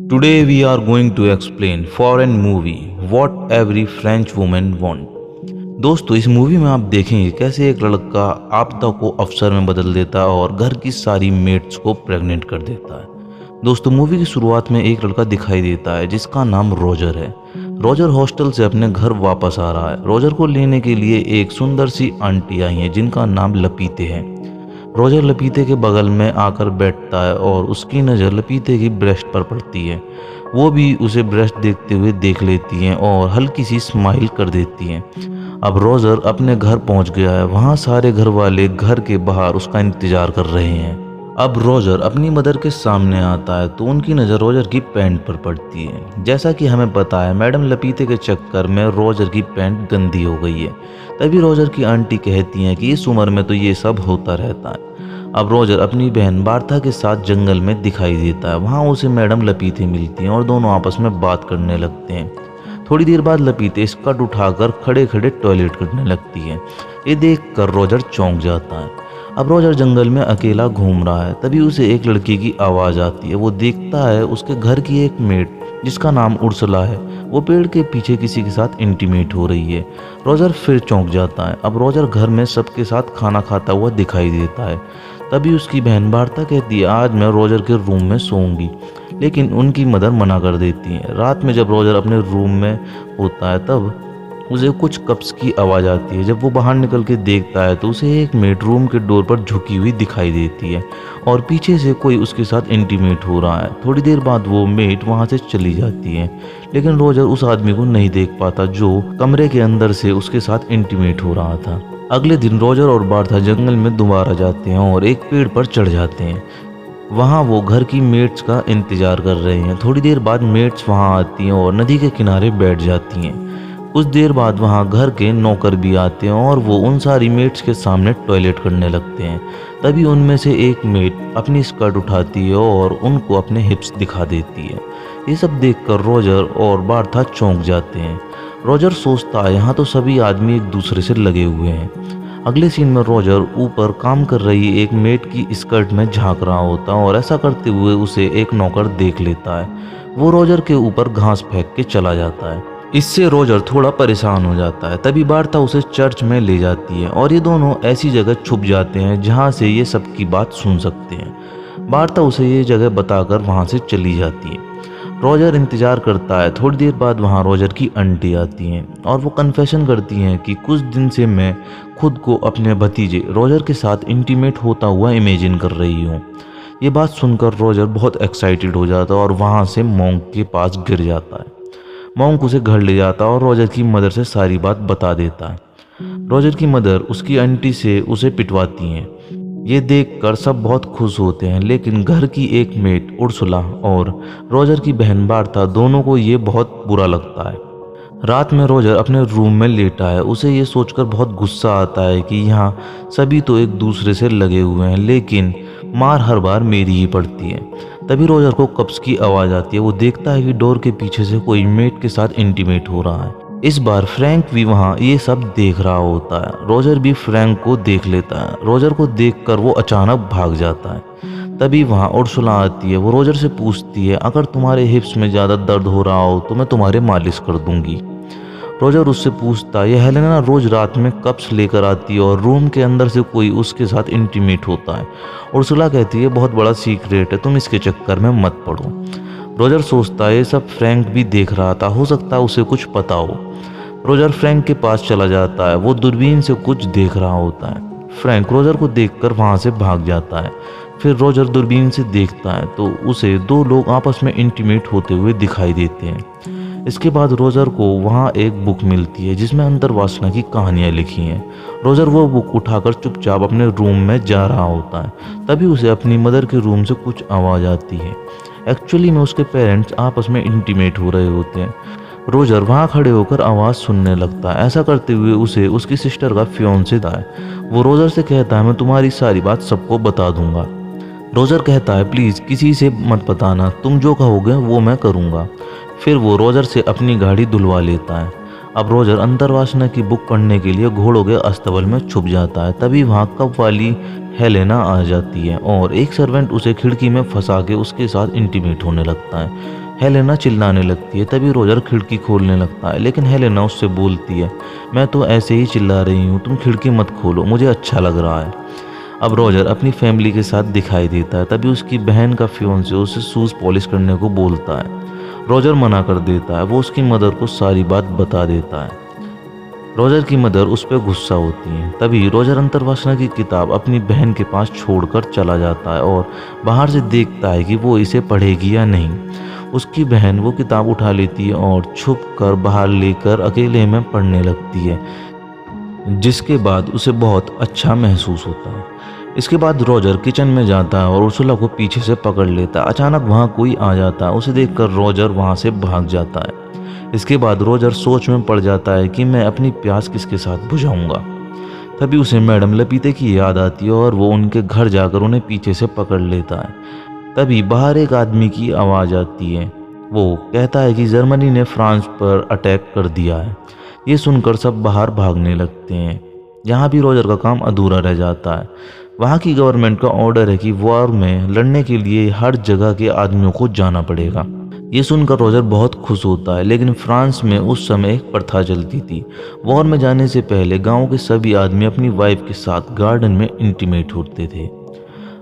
Today we are going to explain foreign movie What Every French Woman Want। दोस्तों इस movie में आप देखेंगे कैसे एक लड़का आपदा को अवसर में बदल देता है और घर की सारी मेट्स को प्रेग्नेंट कर देता है। दोस्तों मूवी की शुरुआत में एक लड़का दिखाई देता है जिसका नाम रोजर है। रोजर हॉस्टल से अपने घर वापस आ रहा है। रोजर को लेने के लिए एक सुंदर सी आंटी आई है जिनका नाम लपीते है। रोजर लपीते के बगल में आकर बैठता है और उसकी नज़र लपीते की ब्रेस्ट पर पड़ती है। वो भी उसे ब्रेस्ट देखते हुए देख लेती हैं और हल्की सी स्माइल कर देती हैं। अब रोजर अपने घर पहुंच गया है। वहाँ सारे घर वाले घर के बाहर उसका इंतजार कर रहे हैं। अब रोजर अपनी मदर के सामने आता है तो उनकी नज़र रोजर की पैंट पर पड़ती है। जैसा कि हमें पता है मैडम लपीते के चक्कर में रोजर की पैंट गंदी हो गई है। तभी रोजर की आंटी कहती हैं कि इस उम्र में तो ये सब होता रहता है। अब रोजर अपनी बहन बार्था के साथ जंगल में दिखाई देता है। वहाँ उसे मैडम लपीते मिलती हैं और दोनों आपस में बात करने लगते हैं। थोड़ी देर बाद लपीते स्कर्ट उठाकर खड़े खड़े टॉयलेट करने लगती है। ये देखकर रोजर चौंक जाता है। अब रोजर जंगल में अकेला घूम रहा है। तभी उसे एक लड़की की आवाज़ आती है। वो देखता है उसके घर की एक मेड जिसका नाम उर्सुला है वो पेड़ के पीछे किसी के साथ इंटीमेट हो रही है। रोजर फिर चौंक जाता है। अब रोजर घर में सबके साथ खाना खाता हुआ दिखाई देता है। तभी उसकी बहन बार्था कहती है आज मैं रोजर के रूम में सोऊंगी, लेकिन उनकी मदर मना कर देती है। रात में जब रोजर अपने रूम में होता है तब उसे कुछ कप्स की आवाज़ आती है। जब वो बाहर निकल के देखता है तो उसे एक मेड रूम के डोर पर झुकी हुई दिखाई देती है और पीछे से कोई उसके साथ इंटीमेट हो रहा है। थोड़ी देर बाद वो मेड वहाँ से चली जाती है, लेकिन रोजर उस आदमी को नहीं देख पाता जो कमरे के अंदर से उसके साथ इंटीमेट हो रहा था। अगले दिन रोजर और बार्था जंगल में दोबारा जाते हैं और एक पेड़ पर चढ़ जाते हैं। वहाँ वो घर की मेट्स का इंतजार कर रहे हैं। थोड़ी देर बाद मेट्स वहाँ आती हैं और नदी के किनारे बैठ जाती हैं। कुछ देर बाद वहाँ घर के नौकर भी आते हैं और वो उन सारी मेट्स के सामने टॉयलेट करने लगते हैं। तभी उनमें से एक मेट अपनी स्कर्ट उठाती है और उनको अपने हिप्स दिखा देती है। ये सब देखकर रोजर और बार्था चौंक जाते हैं। रोजर सोचता है यहाँ तो सभी आदमी एक दूसरे से लगे हुए हैं। अगले सीन में रोजर ऊपर काम कर रही एक मेट की स्कर्ट में झांक रहा होता है और ऐसा करते हुए उसे एक नौकर देख लेता है। वो रोजर के ऊपर घास फेंक के चला जाता है। इससे रोजर थोड़ा परेशान हो जाता है। तभी बार्था उसे चर्च में ले जाती है और ये दोनों ऐसी जगह छुप जाते हैं जहाँ से ये सबकी बात सुन सकते हैं। बार्था उसे ये जगह बताकर वहाँ से चली जाती है। रोजर इंतजार करता है। थोड़ी देर बाद वहाँ रोजर की आंटी आती हैं और वो कन्फेशन करती हैं कि कुछ दिन से मैं खुद को अपने भतीजे रोजर के साथ इंटीमेट होता हुआ इमेजिन कर रही हूँ। ये बात सुनकर रोजर बहुत एक्साइटेड हो जाता है और वहाँ से मॉन्क के पास गिर जाता है। मॉन्क उसे घर ले जाता है और रोजर की मदर से सारी बात बता देता है। रोजर की मदर उसकी आंटी से उसे पिटवाती हैं। ये देखकर सब बहुत खुश होते हैं, लेकिन घर की एक मेट उर्सुला और रोजर की बहन बार्था दोनों को ये बहुत बुरा लगता है। रात में रोजर अपने रूम में लेटा है। उसे ये सोचकर बहुत गुस्सा आता है कि यहाँ सभी तो एक दूसरे से लगे हुए हैं, लेकिन मार हर बार मेरी ही पड़ती है। तभी रोजर को कप्स की आवाज़ आती है। वो देखता है कि डोर के पीछे से कोई मेट के साथ इंटीमेट हो रहा है। इस बार फ्रैंक भी वहाँ ये सब देख रहा होता है। रोजर भी फ्रैंक को देख लेता है। रोजर को देखकर वो अचानक भाग जाता है। तभी वहाँ उर्सुला आती है। वो रोजर से पूछती है अगर तुम्हारे हिप्स में ज़्यादा दर्द हो रहा हो तो मैं तुम्हारे मालिश कर दूंगी। रोजर उससे पूछता है यह हेलेना रोज रात में कप्स लेकर आती है और रूम के अंदर से कोई उसके साथ इंटीमेट होता है। उर्सुला कहती है बहुत बड़ा सीक्रेट है, तुम इसके चक्कर में मत पड़ो। रोजर सोचता है ये सब फ्रैंक भी देख रहा था, हो सकता है उसे कुछ पता हो। रोजर फ्रैंक के पास चला जाता है। वो दूरबीन से कुछ देख रहा होता है। फ्रैंक रोजर को देखकर वहाँ से भाग जाता है। फिर रोजर दूरबीन से देखता है तो उसे दो लोग आपस में इंटीमेट होते हुए दिखाई देते हैं। इसके बाद रोजर को वहाँ एक बुक मिलती है जिसमें अंतर्वासना की कहानियाँ लिखी हैं। रोजर वो बुक उठाकर चुपचाप अपने रूम में जा रहा होता है। तभी उसे अपनी मदर के रूम से कुछ आवाज़ आती है। एक्चुअली में उसके पेरेंट्स आपस में इंटीमेट हो रहे होते हैं। रोजर वहाँ खड़े होकर आवाज़ सुनने लगता है। ऐसा करते हुए उसे उसकी सिस्टर का फियोंसे है। वो रोजर से कहता है मैं तुम्हारी सारी बात सबको बता दूंगा। रोजर कहता है प्लीज़ किसी से मत बताना, तुम जो कहोगे वो मैं करूँगा। फिर वो रोजर से अपनी गाड़ी धुलवा लेता है। अब रोजर अंतर्वासना की बुक पढ़ने के लिए घोड़ों के अस्तबल में छुप जाता है। तभी वहाँ कप वाली हेलेना आ जाती है और एक सर्वेंट उसे खिड़की में फंसा के उसके साथ इंटीमेट होने लगता है। हेलेना चिल्लाने लगती है। तभी रोजर खिड़की खोलने लगता है, लेकिन हेलेना उससे बोलती है, मैं तो ऐसे ही चिल्ला रही हूँ, तुम खिड़की मत खोलो, मुझे अच्छा लग रहा है। अब रोजर अपनी फैमिली के साथ दिखाई देता है। तभी उसकी बहन का फियोंसे उसे शूज़ पॉलिश करने को बोलता है। रोजर मना कर देता है। वो उसकी मदर को सारी बात बता देता है। रोजर की मदर उस पर गुस्सा होती है। तभी रोजर अंतर्वासना की किताब अपनी बहन के पास छोड़कर चला जाता है और बाहर से देखता है कि वो इसे पढ़ेगी या नहीं। उसकी बहन वो किताब उठा लेती है और छुप कर बाहर लेकर अकेले में पढ़ने लगती है, जिसके बाद उसे बहुत अच्छा महसूस होता है। इसके बाद रोजर किचन में जाता है और उर्सुला को पीछे से पकड़ लेता है। अचानक वहाँ कोई आ जाता है। उसे देखकर रोजर वहाँ से भाग जाता है। इसके बाद रोजर सोच में पड़ जाता है कि मैं अपनी प्यास किसके साथ बुझाऊंगा। तभी उसे मैडम लपीते की याद आती है और वो उनके घर जाकर उन्हें पीछे से पकड़ लेता है। तभी बाहर एक आदमी की आवाज़ आती है। वो कहता है कि जर्मनी ने फ्रांस पर अटैक कर दिया है। ये सुनकर सब बाहर भागने लगते हैं। यहाँ भी रोजर का काम अधूरा रह जाता है। वहाँ की गवर्नमेंट का ऑर्डर है कि वॉर में लड़ने के लिए हर जगह के आदमियों को जाना पड़ेगा। ये सुनकर रोजर बहुत खुश होता है, लेकिन फ्रांस में उस समय एक प्रथा चलती थी। वॉर में जाने से पहले गांव के सभी आदमी अपनी वाइफ के साथ गार्डन में इंटीमेट होते थे।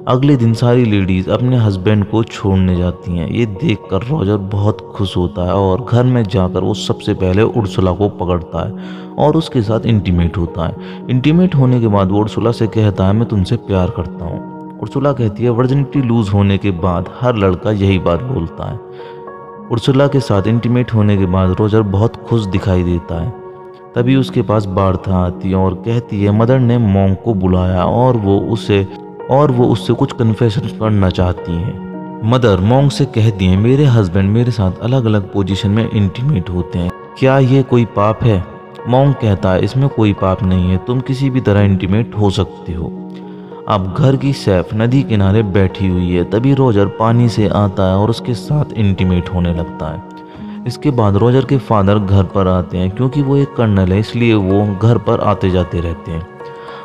अगले दिन सारी लेडीज अपने हस्बैंड को छोड़ने जाती हैं। ये देखकर रोजर बहुत खुश होता है और घर में जाकर वो सबसे पहले उर्सुला को पकड़ता है और उसके साथ इंटीमेट होता है। इंटीमेट होने के बाद वो उर्सुला से कहता है, मैं तुमसे प्यार करता हूँ। उर्सुला कहती है, वर्जिनिटी लूज होने के बाद हर लड़का यही बात बोलता है। उर्सुला के साथ इंटीमेट होने के बाद रोजर बहुत खुश दिखाई देता है। तभी उसके पास बार्था आती है और कहती है, मदर ने मॉन्क को बुलाया और वो उससे कुछ कन्फेशन करना चाहती हैं। मदर मॉन्क से कहती हैं, मेरे हस्बैंड मेरे साथ अलग अलग पोजीशन में इंटीमेट होते हैं, क्या ये कोई पाप है? मॉन्क कहता है, इसमें कोई पाप नहीं है, तुम किसी भी तरह इंटीमेट हो सकते हो। अब घर की सैफ नदी किनारे बैठी हुई है। तभी रोजर पानी से आता है और उसके साथ इंटीमेट होने लगता है। इसके बाद रोजर के फादर घर पर आते हैं। क्योंकि वो एक कर्नल है, इसलिए वो घर पर आते जाते रहते हैं।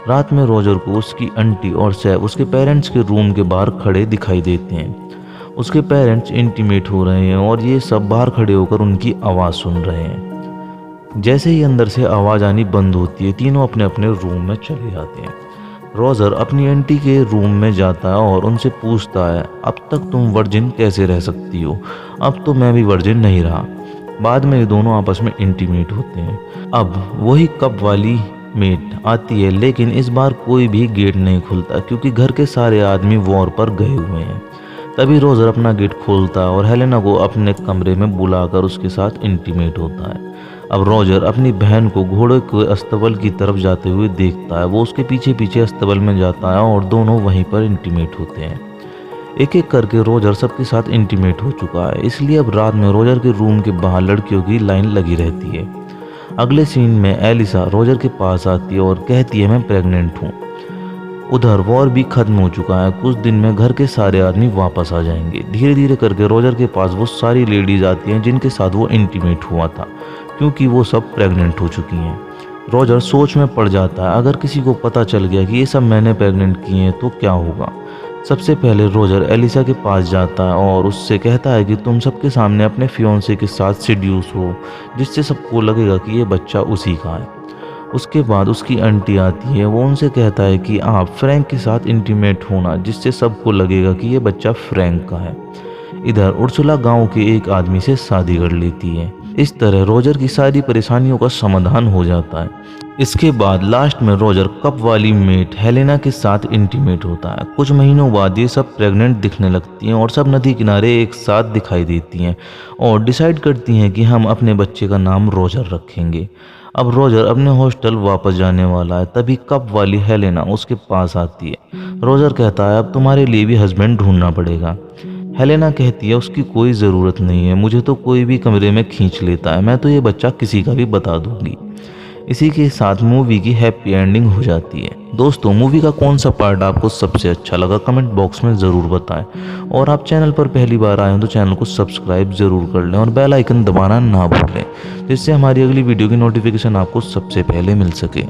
रात में रोजर को उसकी आंटी और सैफ उसके पेरेंट्स के रूम के बाहर खड़े दिखाई देते हैं। उसके पेरेंट्स इंटीमेट हो रहे हैं और ये सब बाहर खड़े होकर उनकी आवाज़ सुन रहे हैं। जैसे ही अंदर से आवाज़ आनी बंद होती है, तीनों अपने अपने रूम में चले जाते हैं। रोजर अपनी आंटी के रूम में जाता है और उनसे पूछता है, अब तक तुम वर्जिन कैसे रह सकती हो? अब तो मैं भी वर्जिन नहीं रहा। बाद में ये दोनों आपस में इंटीमेट होते हैं। अब वही कप वाली मेट आती है, लेकिन इस बार कोई भी गेट नहीं खुलता क्योंकि घर के सारे आदमी वॉर पर गए हुए हैं। तभी रोजर अपना गेट खोलता है और हेलेना को अपने कमरे में बुलाकर उसके साथ इंटीमेट होता है। अब रोजर अपनी बहन को घोड़े के अस्तबल की तरफ जाते हुए देखता है। वो उसके पीछे पीछे अस्तबल में जाता है और दोनों वहीं पर इंटीमेट होते हैं। एक एक करके रोजर सबके साथ इंटीमेट हो चुका है, इसलिए अब रात में रोजर के रूम के बाहर लड़कियों की लाइन लगी रहती है। अगले सीन में एलिसा रोजर के पास आती है और कहती है, मैं प्रेग्नेंट हूँ। उधर वॉर भी खत्म हो चुका है। कुछ दिन में घर के सारे आदमी वापस आ जाएंगे। धीरे धीरे करके रोजर के पास वो सारी लेडीज आती हैं जिनके साथ वो इंटीमेट हुआ था, क्योंकि वो सब प्रेग्नेंट हो चुकी हैं। रोजर सोच में पड़ जाता है, अगर किसी को पता चल गया कि ये सब मैंने प्रेग्नेंट किए हैं तो क्या होगा। सबसे पहले रोजर एलिसा के पास जाता है और उससे कहता है कि तुम सबके सामने अपने फियोंसे के साथ सेड्यूस हो, जिससे सबको लगेगा कि ये बच्चा उसी का है। उसके बाद उसकी आंटी आती है। वो उनसे कहता है कि आप फ्रैंक के साथ इंटीमेट होना, जिससे सबको लगेगा कि ये बच्चा फ्रैंक का है। इधर उर्सुला गांव के एक आदमी से शादी कर लेती है। इस तरह रोजर की सारी परेशानियों का समाधान हो जाता है। इसके बाद लास्ट में रोजर कप वाली मेट हेलेना के साथ इंटीमेट होता है। कुछ महीनों बाद ये सब प्रेग्नेंट दिखने लगती हैं और सब नदी किनारे एक साथ दिखाई देती हैं और डिसाइड करती हैं कि हम अपने बच्चे का नाम रोजर रखेंगे। अब रोजर अपने हॉस्टल वापस जाने वाला है। तभी कप वाली हेलेना उसके पास आती है। रोजर कहता है, अब तुम्हारे लिए भी हस्बैंड ढूंढना पड़ेगा। हेलेना कहती है, उसकी कोई ज़रूरत नहीं है, मुझे तो कोई भी कमरे में खींच लेता है, मैं तो ये बच्चा किसी का भी बता दूंगी। इसी के साथ मूवी की हैप्पी एंडिंग हो जाती है। दोस्तों, मूवी का कौन सा पार्ट आपको सबसे अच्छा लगा कमेंट बॉक्स में ज़रूर बताएं। और आप चैनल पर पहली बार आए हो तो चैनल को सब्सक्राइब ज़रूर कर लें और बेल आइकन दबाना ना भूलें, जिससे हमारी अगली वीडियो की नोटिफिकेशन आपको सबसे पहले मिल सके।